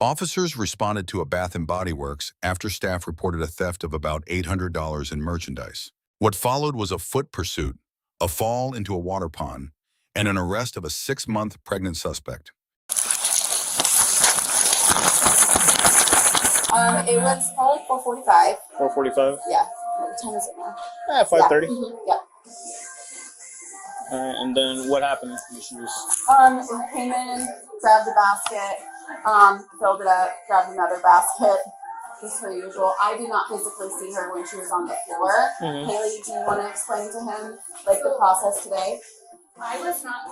Officers responded to a Bath and Body Works after staff reported a theft of about $800 in merchandise. What followed was a foot pursuit, a fall into a water pond, and an arrest of a 6-month pregnant suspect. It was probably 4:45. 4:45? Yeah. What time is it now? 5:30. Yeah. Mm-hmm. Yeah. Alright, and then what happened? We came in, grabbed a basket, filled it up, grabbed another basket. Just her usual. I did not physically see her when she was on the floor. Mm-hmm. Haley, do you want to explain to him the process today? I was not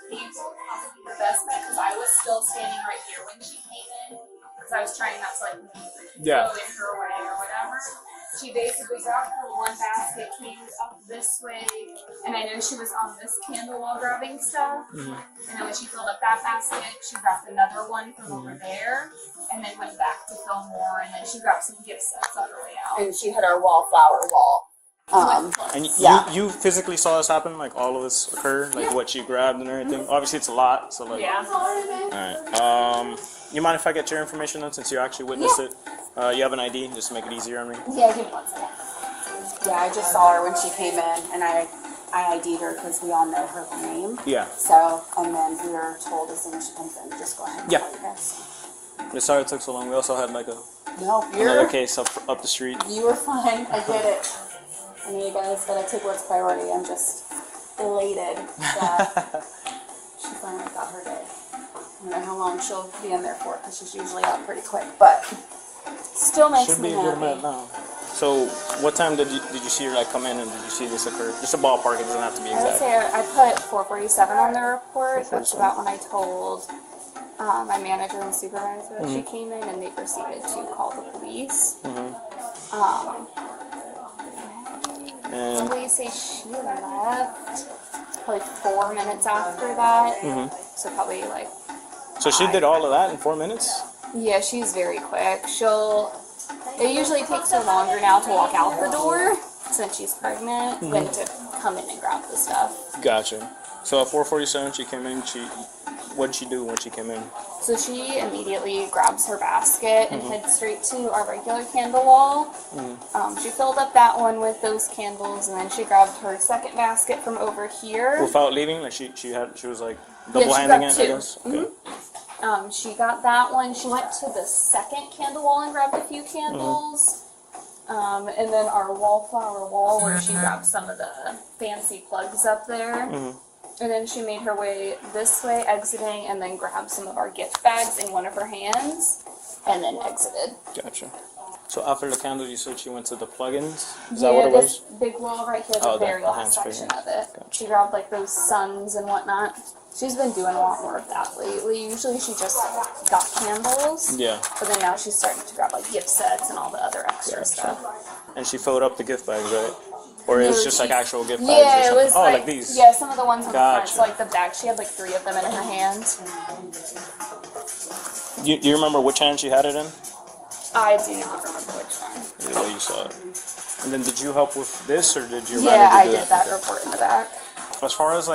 being possibly the best bet because I was still standing right here when she came in because I was trying not to go in her way or whatever. She basically got her one basket, came up this way, and I know she was on this candle while grabbing stuff. Mm-hmm. And then when she filled up that basket, she grabbed another one from over there, and then went back to fill more, and then she grabbed some gift sets on her way out. And she had our wallflower wall. And you physically saw this happen, all of this occur, what she grabbed and everything. Mm-hmm. Obviously, it's a lot, so yeah. All right. You mind if I get your information then, since you actually witnessed it? You have an ID, just to make it easier on me. Yeah, give me 1 second. Yeah, I just saw her when she came in, and I ID'd her because we all know her name. Yeah. So, and then we were told as soon as she comes in, just go ahead and call you guys. Yeah, sorry it took so long. We also had No, another case up the street. You were fine. I get it. I know you guys gotta take what's priority. I'm just elated that she finally got her day. I don't know how long she'll be in there for because she's usually out pretty quick, but still makes me happy. Now. So, what time did you see her come in, and did you see this occur? Just a ballpark. It doesn't have to be exact. I would say I put 4:47 on the report. That's about when I told my manager and supervisor that she came in, and they proceeded to call the police. And we say she left probably 4 minutes after that. So probably so she did all of that in 4 minutes? Yeah, she's very quick. It usually takes her longer now to walk out the door since she's pregnant than to come in and grab the stuff. Gotcha. So at 4:47 she came in. What did she do when she came in? So she immediately grabs her basket and heads straight to our regular candle wall. She filled up that one with those candles, and then she grabbed her second basket from over here. Without leaving, she was double handing it, I guess. Okay. She got that one. She went to the second candle wall and grabbed a few candles. And then our wallflower wall where she grabbed some of the fancy plugs up there. And then she made her way this way, exiting, and then grabbed some of our gift bags in one of her hands, and then exited. Gotcha. So after the candles, you said she went to the plugins? Is that what it was? This big wall right here, the very last section of it. Gotcha. She grabbed those suns and whatnot. She's been doing a lot more of that lately. Usually she just got candles. Yeah. But then now she's starting to grab gift sets and all the other extra stuff. And she filled up the gift bags, right? Or it was just actual gift bags? Yeah, it was like these? Yeah, some of the ones on the front. Gotcha. So the bag, she had 3 of them in her hands. Do you remember which hand she had it in? I do not remember which one. The way you saw it. And then did you help with this, or did your Yeah, I manager do did that report in the back. As far as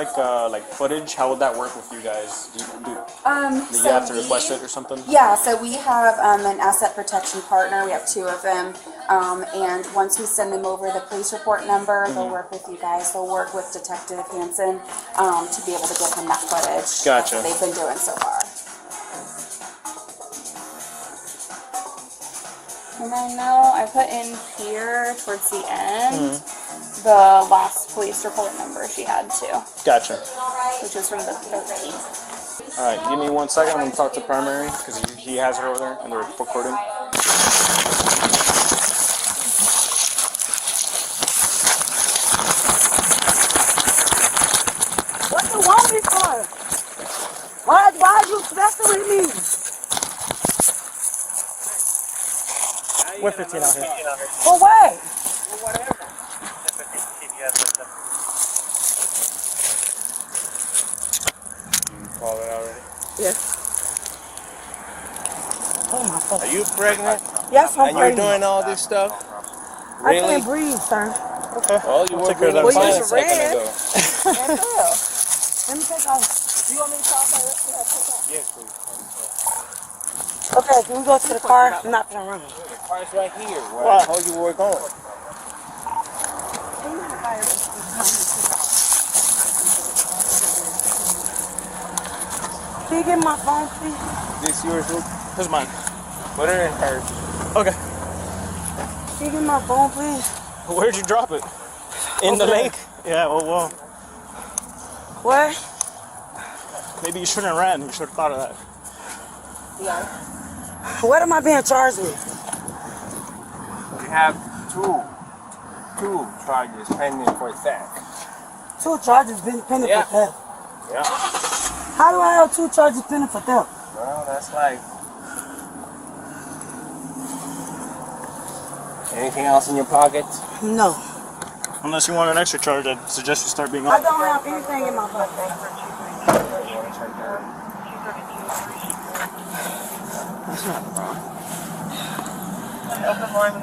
footage, how would that work with you guys? Do you have to request it or something? Yeah, so we have an asset protection partner. We have 2 of them, and once we send them over the police report number, they'll work with you guys. They'll work with Detective Hansen to be able to get them that footage. Gotcha. That they've been doing so far. And I know I put in here towards the end the last police report number she had too. Gotcha. Which was from the 13th. All right, give me 1 second. I'm going to talk to primary because he has her over there and they're recording. What you want me for? Why are you messing with me? We're 15 out here. For what? Whatever. You call it already? Yes. Oh my God. Are you pregnant? Yes, I'm And you're pregnant. doing all this stuff? I Really? can't breathe, sir. Okay. Well, you were breathing Well, fine you a second red. ago. Let me take off. You want me to talk about it? Yes, please. Okay, can we go to the car? I'm not gonna run. The car's right here. Where I told you where we're going. Can you get my phone, please? This yours, Luke? This is mine. Put it in hers. Okay. Can you get my phone, please? Where'd you drop it? In the Over there. lake? Yeah, well, Where? maybe you shouldn't have ran. You should have thought of that. What am I being charged with? You have two charges pending for theft. 2 charges been pending Yeah. for theft. Yeah. How do I have 2 charges pending for theft? Well, that's like. Anything else in your pocket? No. Unless you want an extra charge, I'd suggest you start being I on. don't have anything in my pocket.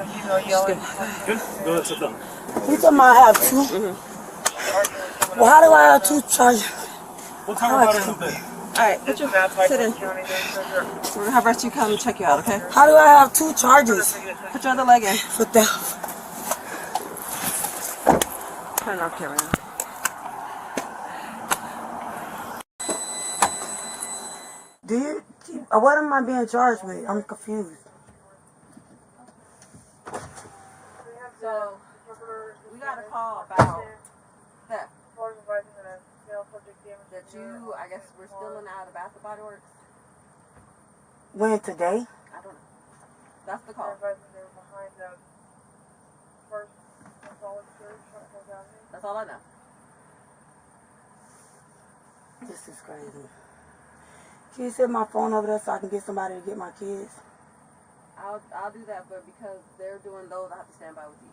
Good. Go ahead, sit down. You talking about I have 2? Well, how do I have 2 charges? We'll talk about it in a bit. Alright, sit in. We're gonna have rescue come and check you out, okay? How do I have 2 charges Put your other leg in. for theft? Turn off camera now. Do you? What am I being charged with? I'm confused. So, we got a call about theft. That you, I guess, we're still in out of Bath and Body Works. When today? I don't know. That's the call. That's all I know. This is crazy. Can you set my phone over there so I can get somebody to get my kids? I'll do that, but because they're doing those, I have to stand by with you.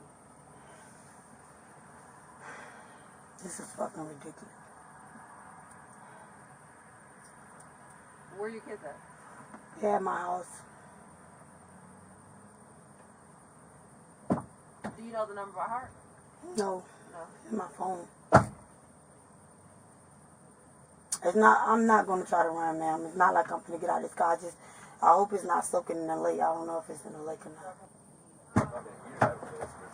This is fucking ridiculous. Where are your kids at? Yeah, at my house. Do you know the number by heart? No, No. in my phone. It's not. I'm not gonna try to run, ma'am. It's not like I'm gonna get out of this car. I hope it's not soaking in the lake. I don't know if it's in the lake or not. I mean, you have to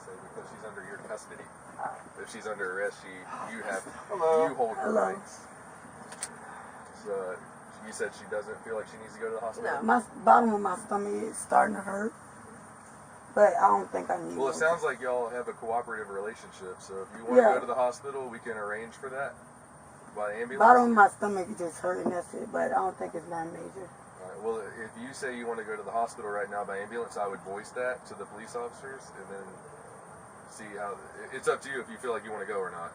say because she's under your custody. If she's under arrest, you hold her Hello. rights. So you said she doesn't feel like she needs to go to the hospital. No. My bottom of my stomach is starting to hurt, but I don't think I need. Well, it it. sounds like y'all have a cooperative relationship. So if you want to go to the hospital, we can arrange for that by ambulance. Bottom of my stomach is just hurting. That's it. But I don't think it's nothing major. All right, well, if you say you want to go to the hospital right now by ambulance, I would voice that to the police officers and then see how. It's up to you if you feel like you want to go or not.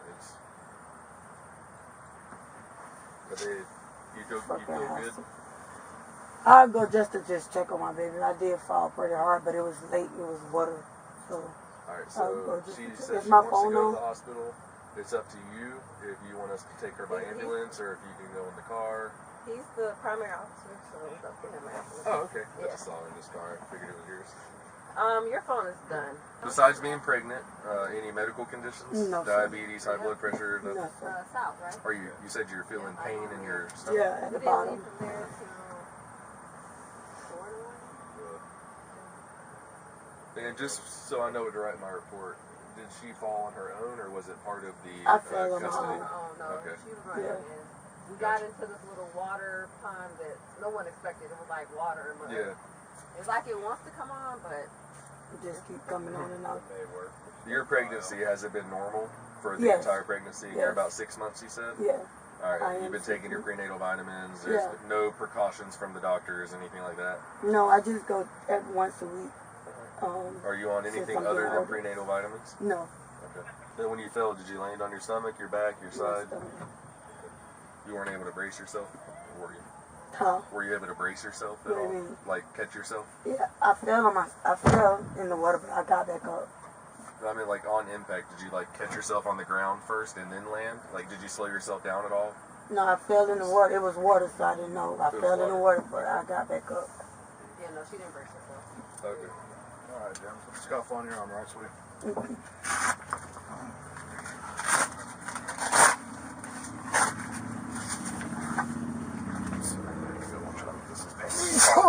But you feel good? I'll go just to check on my baby. I did fall pretty hard, but it was late. It was water. So All right, I'll go so just she to says is she my wants to phone go on? to the hospital. It's up to you if you want us to take her by ambulance or if you can go in the car. He's the primary officer, so it's up to him after. Oh, okay. I Yeah. just saw her in this car. I figured it was yours. Your phone is done. Besides being pregnant, any medical conditions? No, sir. Diabetes, high blood pressure? Nothing? no, sir. South, right? Or you said you're feeling pain in your stomach? Yeah, at We the didn't bottom. leave from there till 4 in the morning. And just so I know what to write in my report, did she fall on her own or was it part of the I fell on my custody? own. Oh, no. Okay. She was running Yeah. in. We got into this little water pond that no one expected. It was like water and mud. Yeah. It's like it wants to come on, but It just keep coming on and out. Your pregnancy, has it been normal for the Yes. entire pregnancy? Yes. You're about 6 months, you said? Yeah. All I right. am You've been 6 taking your months. prenatal vitamins. There's Yeah. no precautions from the doctors, anything like that? No, I just go once a week. Are you on Since anything I'm other getting than older. prenatal vitamins? No. Okay. Then when you fell, did you land on your stomach, your back, your side? Yes, You weren't able to brace yourself? Or were you? Huh? Were you able to brace yourself at What do you all? mean? Like catch yourself? Yeah, I fell in the water, but I got back up. I mean, like on impact, did you like catch yourself on the ground first and then land? Like, did you slow yourself down at all? No, I fell in the water. It was water, so I didn't know. I It was fell in the water. water, but I got back up. yeah, no, she didn't brace herself. Okay. All right, Jim. Put the scuff on your arm, right, sweetie?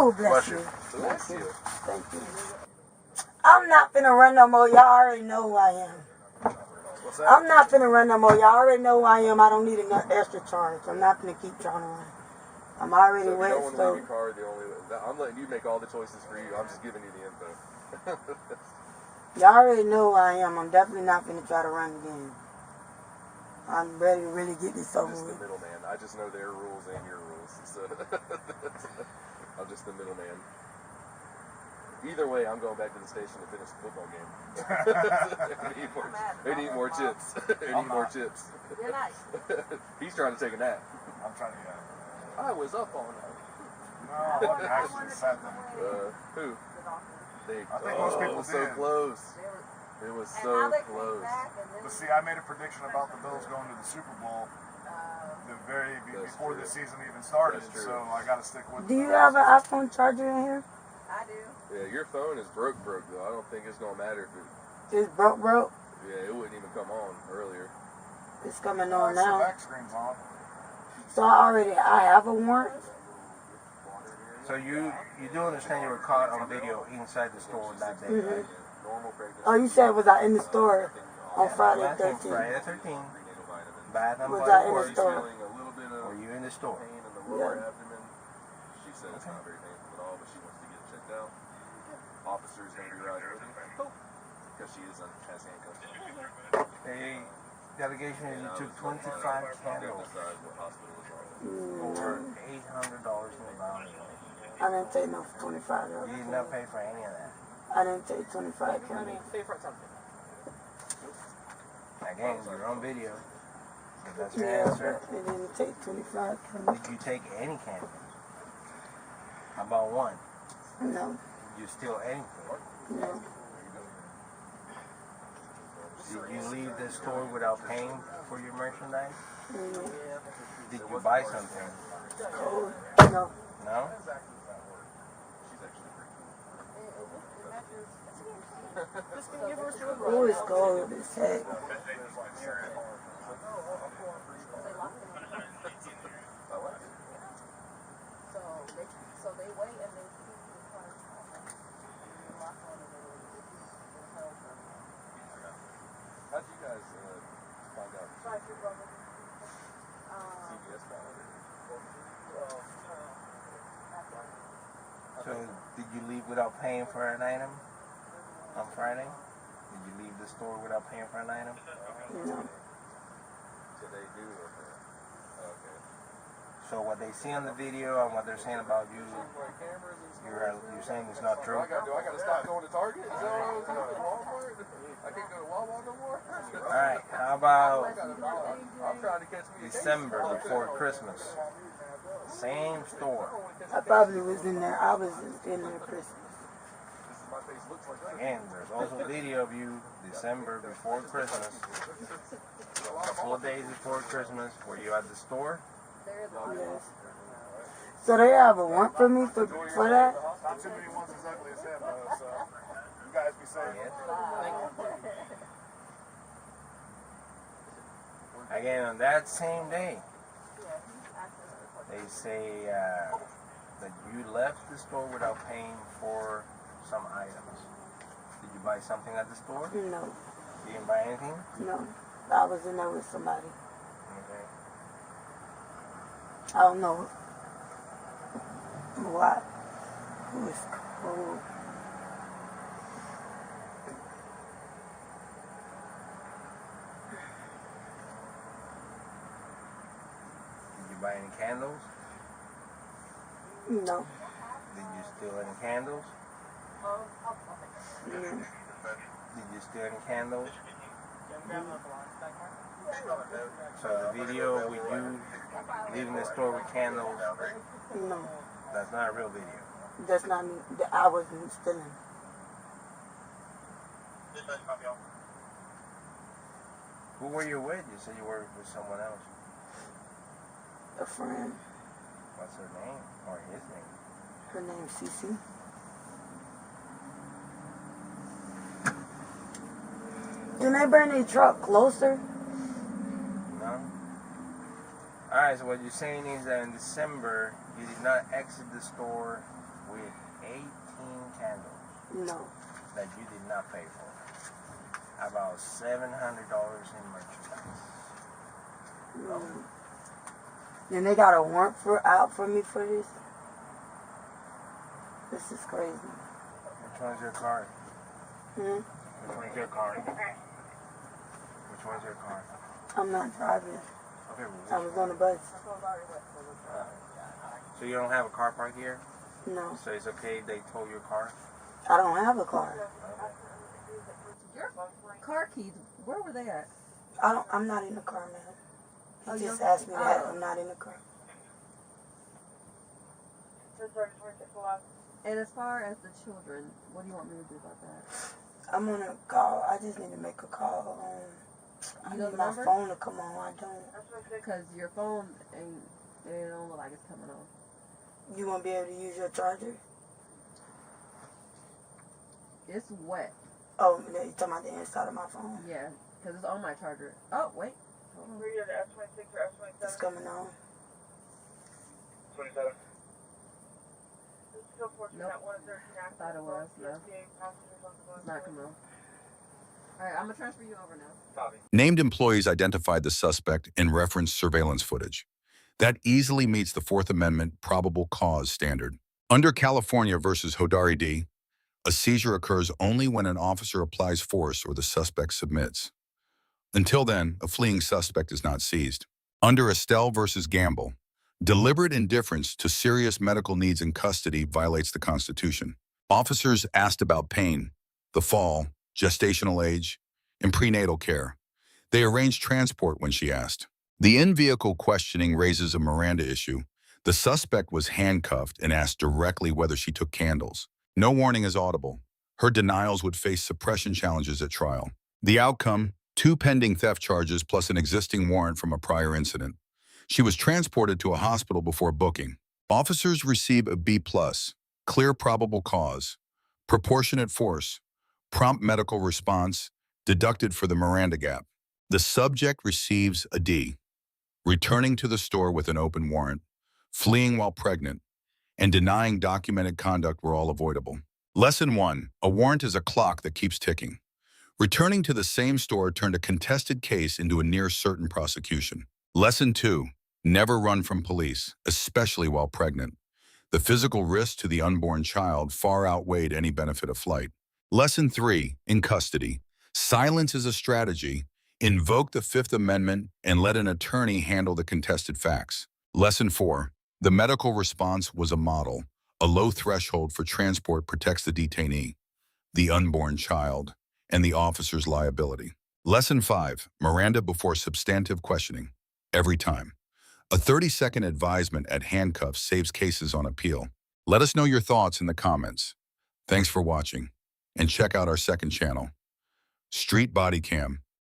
Oh, bless you. Bless you. Thank you. I'm not finna run no more. Y'all already know who I am. What's that? I'm not finna run no more. Y'all already know who I am. I don't need an extra charge. I'm not finna keep trying to run. I'm already So if you wet, don't want to so leave your car, I'm letting you make all the choices for you. I'm just giving you the info. y'all already know who I am. I'm definitely not finna try to run again. I'm ready to really get this I'm over just the with. middleman. I just know their rules and your rules. So I'm just the middleman. Either way, I'm going back to the station to finish the football game. They need more chips. They need more chips. You're nice. He's trying to take a nap. I'm trying to get out. I was up all night. No, I wasn't actually sat them. Who? They, I think most people it was so did. close. It was And so now they came close. back and then But see, I made a prediction about the Bills going to the Super Bowl That's before true. the season even started. That's true. So I got to stick with. Do the you Bills. have an iPhone charger in here? I do. Yeah, your phone is broke though. I don't think it's gonna matter if it. It's broke. Yeah, it wouldn't even come on earlier. It's coming Oh, on it's the now. back screen's on. So I have a warrant. So you do understand you were caught on video inside the store that day, right? Normal pregnancy. Oh, you said was I in the store on Friday Last time, 13th? Friday the 13th. Bath and Was Body I in the Works. store? Feeling a little bit of Were you in the store? pain in the lower Yeah. abdomen. She said it's not very painful at all, but she wants to get it checked out. Officer's gonna be riding with me because she has handcuffs on. The delegation is you took 25 They're gonna candles decide what hospital is on. for $800 in the bounty. I didn't take no $25. You did not pay for any of that. I didn't take 25 candles. Again, you're on video. So that's your Yeah, answer. but it didn't take 25 candles. Did you take any candles? How about one? No, Did you steal anything? no. Did you leave the store without paying for your merchandise? No. Did you buy something? Oh, no. No? Oh, it's cold as heck. So they wait and they keep the car. Lock on it and How'd you guys find out? CBS found it. So, did you leave without paying for an item on Friday? Did you leave the store without paying for an item? No. So they do. Okay. So what they see on the video and what they're saying about you, you're saying it's not true? Do I gotta stop going to Target? Is that what I was doing? Walmart? I can't go to Walmart no more? Alright, how about I'm trying to catch me a December before Christmas? Same store. I probably was in there. I was in there Christmas. My face looks like that. Again, there's also video of you December before Christmas. A couple of days before Christmas. Were you at the store? Yes. So they have a warrant for me for that? Not too many ones as ugly as him, though. So you guys be safe. Again, on that same day, they say that you left the store without paying for some items. Did you buy something at the store? No. You didn't buy anything? No. I was in there with somebody. Okay. I don't know what. It was cold. Did you buy any candles? No. Did you steal any candles? No. Did you steal any candles? So the video with you leaving the store with candles, No. that's not a real video. That's not me. I wasn't stealing. Who were you with? You said you were with someone else. A friend. What's her name? Or his name? Her name's Cece. Can they bring their truck closer? No? Alright, so what you're saying is that in December, you did not exit the store with No. that you did not pay for. About $700 in merchandise. And they got a warrant out for me for this? This is crazy. Which one's your card? Hmm? Which one's your card? Which one's your card? I'm not driving. Okay, I was on the bus. so you don't have a car park here? No. So it's okay if they tow your car? I don't have a car. Your car keys, where were they at? I'm not in the car, man. Oh, He you just don't- asked me that. oh. I'm not in the car. And as far as the children, what do you want me to do about that? I'm gonna call. I just need to make a call. I You know need the my number? phone to come on. I don't. Because your phone ain't, it don't look like it's coming on. You won't be able to use your charger? It's wet. Oh, you talking about the inside of my phone? Yeah, because it's on my charger. Oh, wait. Hold on. It's coming on. 27. Nope. I thought it was. No. It's not coming on. Alright, I'm going to transfer you over now. Named employees identified the suspect and referenced surveillance footage. That easily meets the Fourth Amendment probable cause standard. Under California versus Hodari D., a seizure occurs only when an officer applies force or the suspect submits. Until then, a fleeing suspect is not seized. Under Estelle versus Gamble, deliberate indifference to serious medical needs in custody violates the Constitution. Officers asked about pain, the fall, gestational age, and prenatal care. They arranged transport when she asked. The in-vehicle questioning raises a Miranda issue. The suspect was handcuffed and asked directly whether she took candles. No warning is audible. Her denials would face suppression challenges at trial. The outcome, 2 pending theft charges plus an existing warrant from a prior incident. She was transported to a hospital before booking. Officers receive a B+, clear probable cause, proportionate force, prompt medical response, deducted for the Miranda gap. The subject receives a D, returning to the store with an open warrant, fleeing while pregnant, and denying documented conduct were all avoidable. Lesson 1. A warrant is a clock that keeps ticking. Returning to the same store turned a contested case into a near-certain prosecution. Lesson 2. Never run from police, especially while pregnant. The physical risk to the unborn child far outweighed any benefit of flight. Lesson 3. In custody. Silence is a strategy. Invoke the Fifth Amendment and let an attorney handle the contested facts. Lesson 4. The medical response was a model. A low threshold for transport protects the detainee, the unborn child, and the officer's liability. Lesson 5. Miranda before substantive questioning. Every time. A 30-second advisement at handcuffs saves cases on appeal. Let us know your thoughts in the comments. Thanks for watching, and check out our second channel, Street Bodycam,